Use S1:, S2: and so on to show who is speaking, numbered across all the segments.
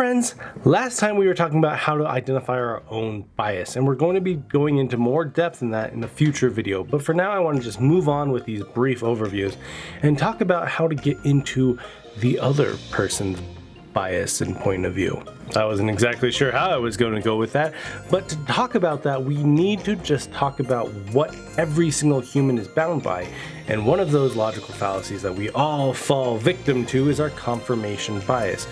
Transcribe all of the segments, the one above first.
S1: friends, last time we were talking about how to identify our own bias, and we're going to be going into more depth in that in a future video. But for now, I want to just move on with these brief overviews and talk about how to get into the other person's bias and point of view. I wasn't exactly sure how I was going to go with that, but to talk about that, we need to just talk about what every single human is bound by. And one of those logical fallacies that we all fall victim to is our confirmation bias.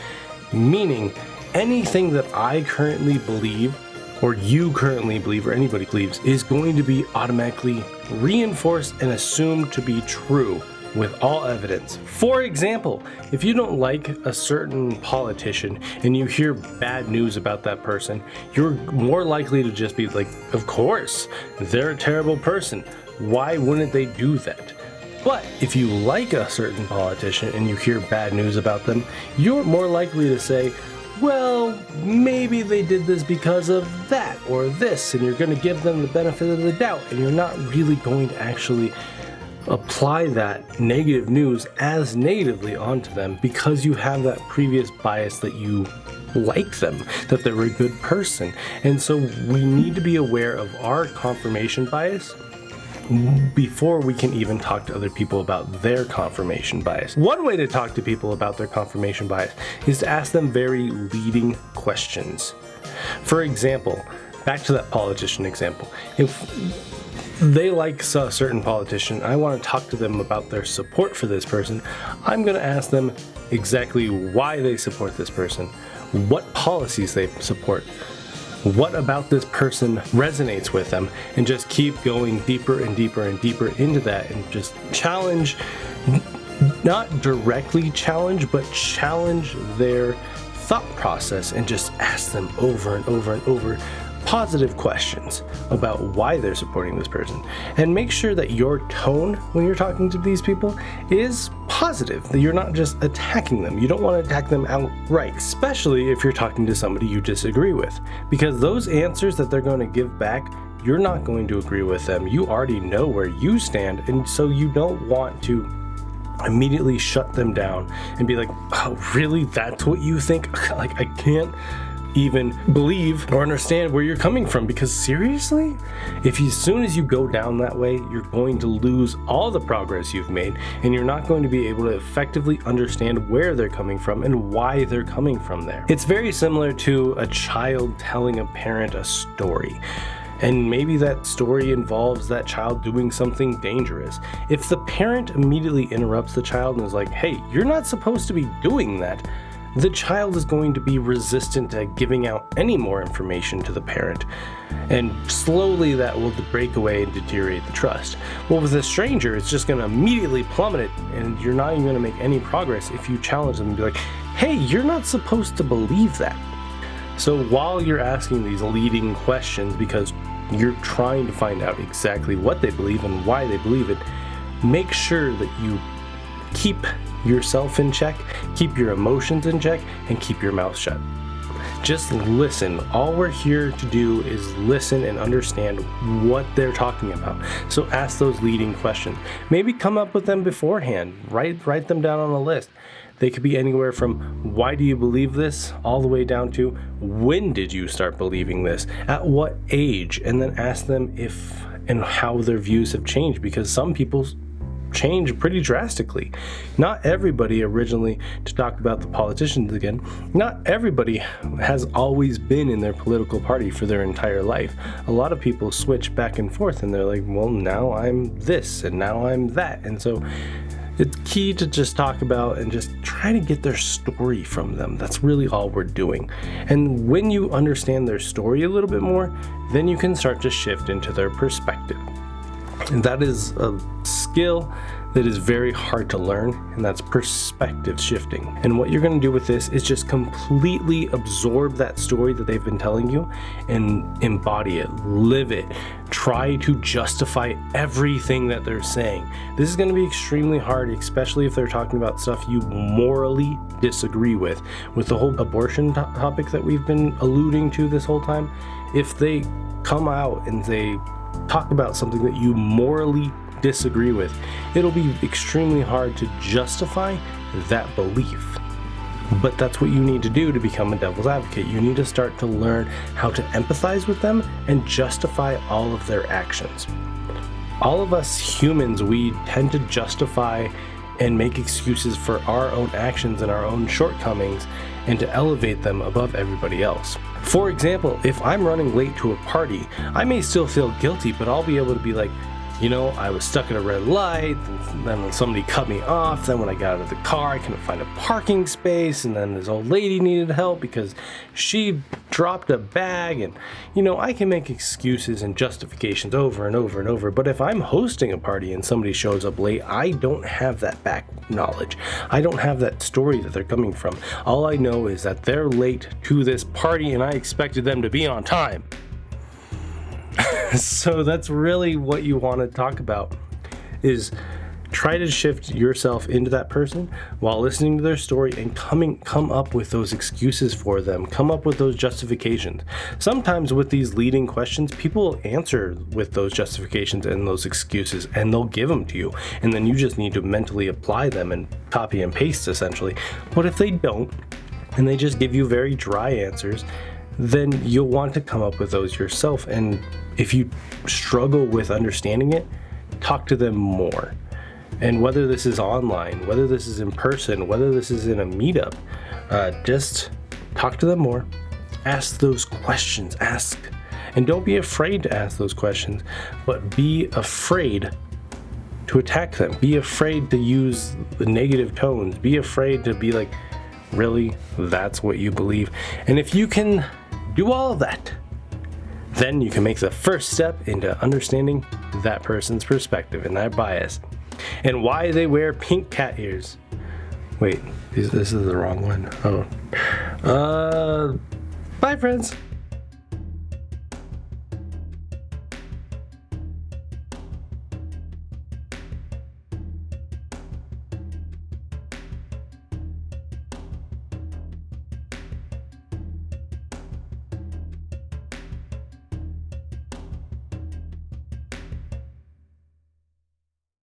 S1: Meaning, anything that I currently believe, or you currently believe, or anybody believes, is going to be automatically reinforced and assumed to be true with all evidence. For example, if you don't like a certain politician and you hear bad news about that person, you're more likely to just be like, of course, they're a terrible person. Why wouldn't they do that? But if you like a certain politician and you hear bad news about them, you're more likely to say, well, maybe they did this because of that or this, and you're going to give them the benefit of the doubt, and you're not really going to actually apply that negative news as negatively onto them because you have that previous bias that you like them, that they're a good person. And so we need to be aware of our confirmation bias before we can even talk to other people about their confirmation bias. One way to talk to people about their confirmation bias is to ask them very leading questions. For example, back to that politician example. If they like a certain politician, I want to talk to them about their support for this person, I'm going to ask them exactly why they support this person, what policies they support, what about this person resonates with them, and just keep going deeper and deeper and deeper into that, and just challenge, not directly challenge, but challenge their thought process, and just ask them over and over and over positive questions about why they're supporting this person. And make sure that your tone when you're talking to these people is positive, that you're not just attacking them. You don't want to attack them outright, especially if you're talking to somebody you disagree with, because those answers that they're going to give back, you're not going to agree with them. You already know where you stand, and so you don't want to immediately shut them down and be like, oh, really? That's what you think? Like, I can't even believe or understand where you're coming from, because seriously, if as soon as you go down that way, you're going to lose all the progress you've made, and you're not going to be able to effectively understand where they're coming from and why they're coming from there. It's very similar to a child telling a parent a story. And maybe that story involves that child doing something dangerous. If the parent immediately interrupts the child and is like, hey, you're not supposed to be doing that, the child is going to be resistant to giving out any more information to the parent, and slowly that will break away and deteriorate the trust. Well, with a stranger, it's just going to immediately plummet it, and you're not even going to make any progress if you challenge them and be like, hey, you're not supposed to believe that. So while you're asking these leading questions, because you're trying to find out exactly what they believe and why they believe it, make sure that you keep yourself in check, keep your emotions in check, and keep your mouth shut. Just listen. All we're here to do is listen and understand what they're talking about. So ask those leading questions. Maybe come up with them beforehand. Write them down on a list. They could be anywhere from why do you believe this all the way down to when did you start believing this, at what age, and then ask them if and how their views have changed, because some people's change pretty drastically. Not everybody originally, to talk about the politicians again, not everybody has always been in their political party for their entire life. A lot of people switch back and forth, and they're like, well, now I'm this and now I'm that. And so it's key to just talk about and just try to get their story from them. That's really all we're doing. And when you understand their story a little bit more, then you can start to shift into their perspective. And that is a skill that is very hard to learn, and that's perspective shifting. And what you're going to do with this is just completely absorb that story that they've been telling you and embody it, live it, try to justify everything that they're saying. This is going to be extremely hard, especially if they're talking about stuff you morally disagree with the whole abortion topic that we've been alluding to this whole time. If they come out and they talk about something that you morally disagree with, it'll be extremely hard to justify that belief. But that's what you need to do to become a devil's advocate. You need to start to learn how to empathize with them and justify all of their actions. All of us humans, we tend to justify and make excuses for our own actions and our own shortcomings and to elevate them above everybody else. For example, if I'm running late to a party, I may still feel guilty, but I'll be able to be like, you know, I was stuck at a red light, and then somebody cut me off, then when I got out of the car, I couldn't find a parking space, and then this old lady needed help because she dropped a bag, and, you know, I can make excuses and justifications over and over and over, but if I'm hosting a party and somebody shows up late, I don't have that back knowledge. I don't have that story that they're coming from. All I know is that they're late to this party, and I expected them to be on time. So that's really what you want to talk about, is try to shift yourself into that person while listening to their story and come up with those excuses for them, come up with those justifications. Sometimes with these leading questions, people will answer with those justifications and those excuses, and they'll give them to you, and then you just need to mentally apply them and copy and paste essentially. But if they don't, and they just give you very dry answers, then you'll want to come up with those yourself. And if you struggle with understanding it, talk to them more. And whether this is online, whether this is in person, whether this is in a meetup, just talk to them more. Ask those questions, and don't be afraid to ask those questions, but be afraid to attack them. Be afraid to use the negative tones. Be afraid to be like, really, that's what you believe? And if you can do all of that, then you can make the first step into understanding that person's perspective and that bias and why they wear pink cat ears. Wait, this is the wrong one. Oh. Bye, friends.